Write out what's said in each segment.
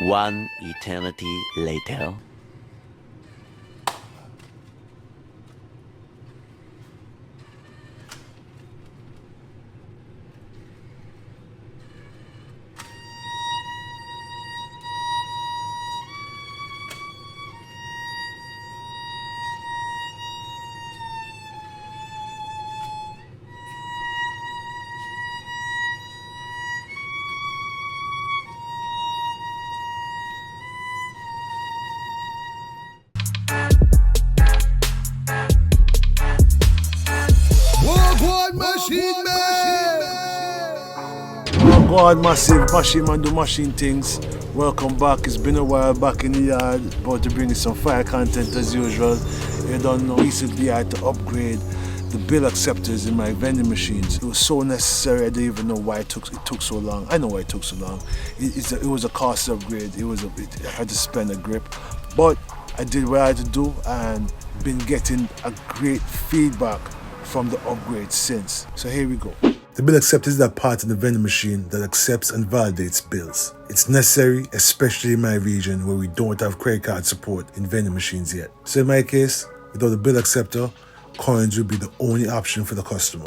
One eternity later. God, massive machine man do machine things. Welcome back. It's been a while back in the yard. About to bring you some fire content as usual. You don't know, recently I had to upgrade the bill acceptors in my vending machines. It was so necessary. I didn't even know why it took so long. I know why it took so long. It was a cost upgrade. I had to spend a grip, but I did what I had to do and been getting a great feedback from the upgrade since. So here we go. The bill acceptor is that part of the vending machine that accepts and validates bills. It's necessary, especially in my region where we don't have credit card support in vending machines yet. So in my case, without the bill acceptor, coins will be the only option for the customer.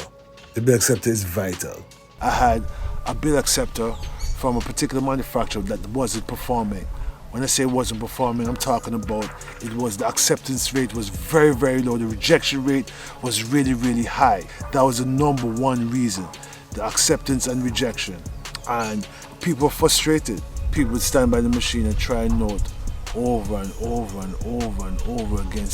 The bill acceptor is vital. I had a bill acceptor from a particular manufacturer that wasn't performing. When I say it wasn't performing, I'm talking about the acceptance rate was very, very low. The rejection rate was really, really high. That was the number one reason, the acceptance and rejection. And people were frustrated. People would stand by the machine and try a note over and over and over and over again.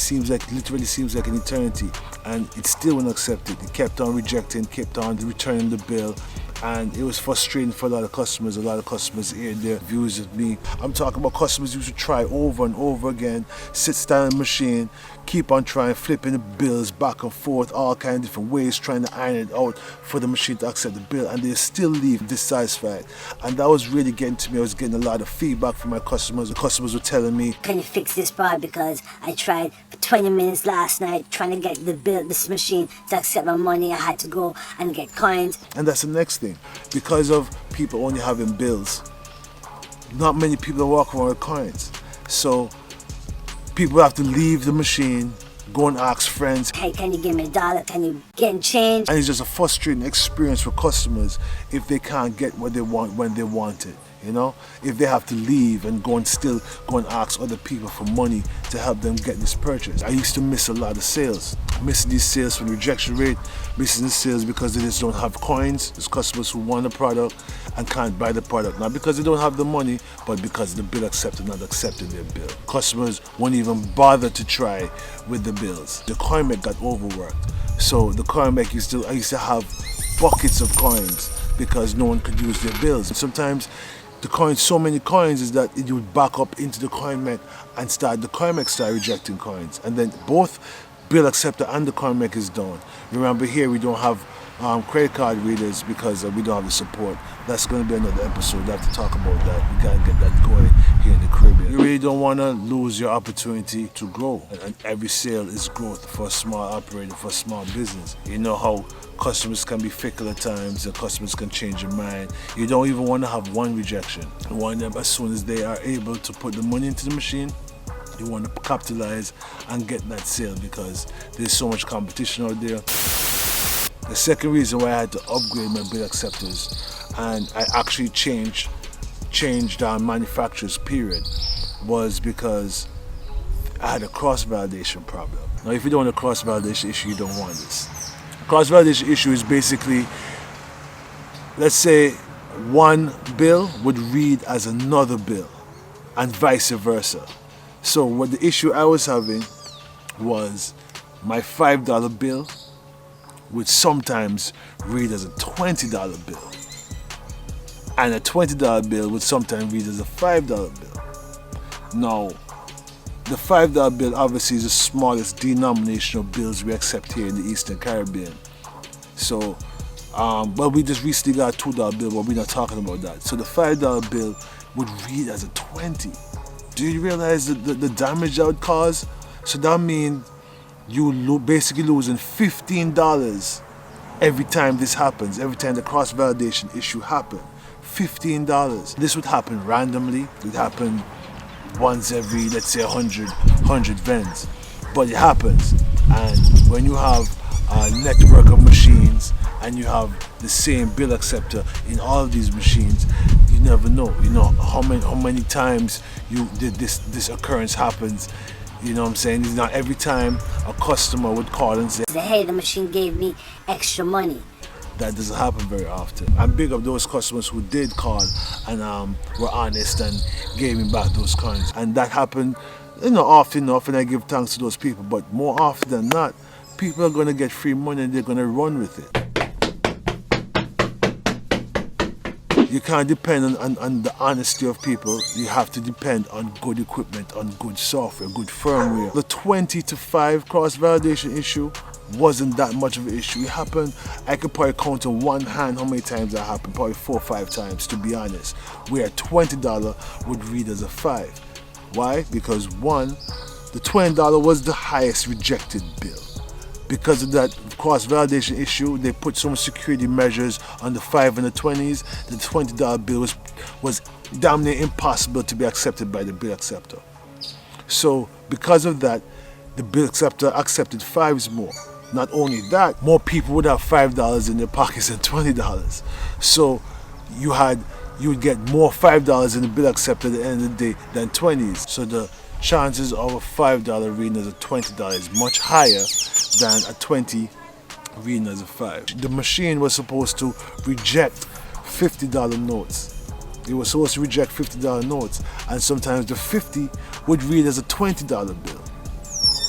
Literally seems like an eternity. And it still wasn't accepted. It kept on rejecting, kept on returning the bill. And it was frustrating for a lot of customers. A lot of customers aired their views with me. I'm talking about customers who used to try over and over again, stand in the machine, keep on trying, flipping the bills back and forth, all kinds of different ways, trying to iron it out for the machine to accept the bill, and they still leave dissatisfied. And that was really getting to me. I was getting a lot of feedback from my customers. The customers were telling me, "Can you fix this part? Because I tried for 20 minutes last night trying to get this machine to accept my money. I had to go and get coins." And that's the next thing. Because of people only having bills, not many people walk around with coins. So people have to leave the machine, go and ask friends, "Hey, can you give me $1? Can you get change?" And it's just a frustrating experience for customers if they can't get what they want when they want it. You know, if they have to leave and still go and ask other people for money to help them get this purchase. I used to miss a lot of sales. Missing these sales from the rejection rate, missing the sales because they just don't have coins. There's customers who want the product and can't buy the product. Not because they don't have the money, but because the bill acceptor not accepting their bill. Customers won't even bother to try with the bills. The coin mech got overworked. So the coin mech I used to have buckets of coins because no one could use their bills. And sometimes so many coins is that it would back up into the coin mech and the coin mech start rejecting coins. And then both bill acceptor and the coin mech is down. Remember here we don't have credit card readers because we don't have the support. That's going to be another episode. I have to talk about that. We got to get that going here in the Caribbean. You really don't want to lose your opportunity to grow. And every sale is growth for a small operator, for a small business. You know how customers can be fickle at times and customers can change their mind. You don't even want to have one rejection. You want them as soon as they are able to put the money into the machine, you want to capitalize and get that sale because there's so much competition out there. The second reason why I had to upgrade my bill acceptors and I actually changed manufacturers period was because I had a cross-validation problem. Now if you don't want a cross-validation issue, you don't want this. Cross-validation issue is basically, let's say one bill would read as another bill and vice versa. So what the issue I was having was my $5 bill would sometimes read as a $20 bill. And a $20 bill would sometimes read as a $5 bill. Now, the $5 bill obviously is the smallest denomination of bills we accept here in the Eastern Caribbean. So, but we just recently got a $2 bill, but we're not talking about that. So the $5 bill would read as a 20. Do you realize the damage that would cause? So that means you basically losing $15 every time this happens, every time the cross-validation issue happens. $15. This would happen randomly. It would happen once every, let's say, 100 vends. But it happens. And when you have a network of machines and you have the same bill acceptor in all of these machines, you never know. You know how many times this occurrence happens. You know what I'm saying? It's not every time a customer would call and say, hey, the machine gave me extra money. That doesn't happen very often. I'm big of those customers who did call and were honest and gave me back those coins. And that happened, often enough, and I give thanks to those people. But more often than not, people are going to get free money and they're going to run with it. You can't depend on the honesty of people. You have to depend on good equipment, on good software, good firmware. The 20 to 5 cross-validation issue wasn't that much of an issue. It happened, I could probably count on one hand how many times that happened, probably 4 or 5 times, to be honest, where $20 would read as a 5. Why? Because one, the $20 was the highest rejected bill. Because of that cross-validation issue, they put some security measures on the 5 and the 20s. The $20 bill was damn near impossible to be accepted by the bill acceptor. So because of that, the bill acceptor accepted 5s more. Not only that, more people would have $5 in their pockets than $20. So you would get more $5 in the bill acceptor at the end of the day than 20s. So the chances of a $5 reading as a $20 is much higher than a 20 reading as a 5. The machine was supposed to reject $50 notes. It was supposed to reject $50 notes, and sometimes the 50 would read as a $20 bill.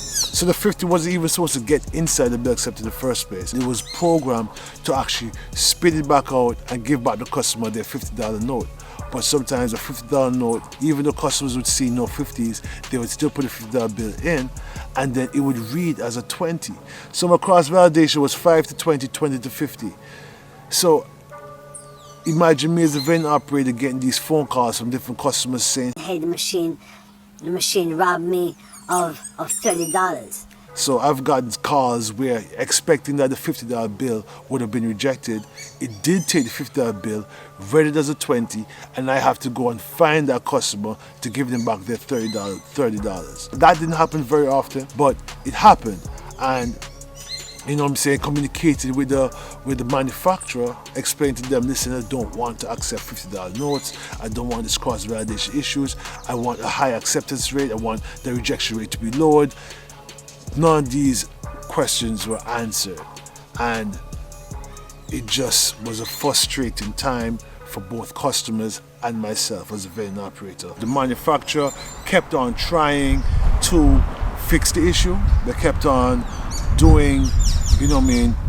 So the 50 wasn't even supposed to get inside the bill acceptor in the first place. It was programmed to actually spit it back out and give back the customer their $50 note. But sometimes a $50 note, even though customers would see no 50s, they would still put a $50 bill in, and then it would read as a 20. So my cross-validation was 5 to 20, 20 to 50. So imagine me as a vending operator getting these phone calls from different customers saying, hey, the machine robbed me of $30. So I've gotten calls where expecting that the $50 bill would have been rejected. It did take the $50 bill, read it as a 20, and I have to go and find that customer to give them back their $30. That didn't happen very often, but it happened. And you know what I'm saying, communicated with the manufacturer, explained to them, listen, I don't want to accept $50 notes, I don't want this cross-validation issues, I want a high acceptance rate, I want the rejection rate to be lowered. None of these questions were answered, and it just was a frustrating time for both customers and myself as a vending operator. The manufacturer kept on trying to fix the issue. They kept on doing,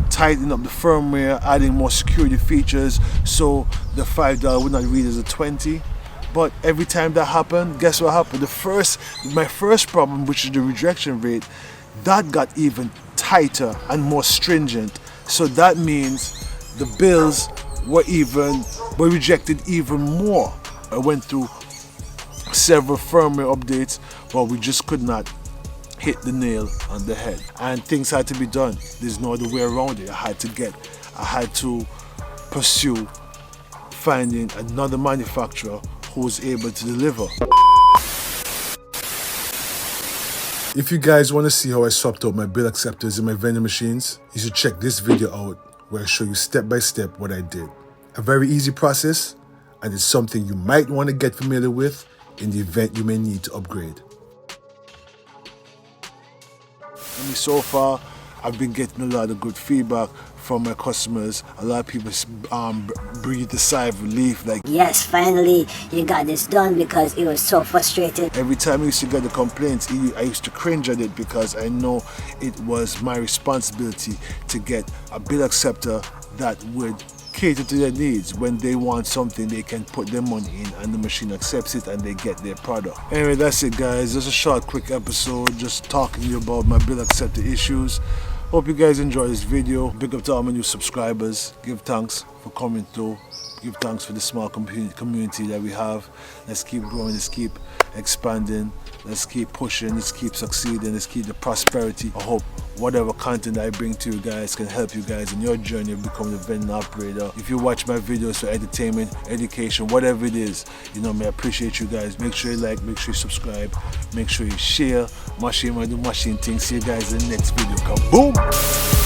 tightening up the firmware, adding more security features so the $5 would not read as a 20. But every time that happened, guess what happened? My first problem, which is the rejection rate, that got even tighter and more stringent. So that means the bills were rejected even more. I went through several firmware updates, but we just could not hit the nail on the head. And things had to be done. There's no other way around it. I had to pursue finding another manufacturer who was able to deliver. If you guys want to see how I swapped out my bill acceptors in my vending machines, you should check this video out where I show you step by step what I did. A very easy process, and it's something you might want to get familiar with in the event you may need to upgrade. So far, I've been getting a lot of good feedback from my customers. A lot of people breathe a sigh of relief, like, yes, finally you got this done, because it was so frustrating. Every time I used to get the complaints, I used to cringe at it, because I know it was my responsibility to get a bill acceptor that would cater to their needs. When they want something, they can put their money in and the machine accepts it and they get their product. Anyway, that's it, guys. Just a short, quick episode, just talking to you about my bill acceptor issues. Hope you guys enjoy this video. Big up to all my new subscribers. Give thanks for coming through. Give thanks for the small community that we have. Let's keep growing, let's keep expanding, let's keep pushing, let's keep succeeding, let's keep the prosperity. I hope whatever content I bring to you guys can help you guys in your journey of becoming a vending operator. If you watch my videos for entertainment, education, whatever it is, you know me, I appreciate you guys. Make sure you like, make sure you subscribe, make sure you share. Machine, I do machine things. See you guys in the next video. Kaboom!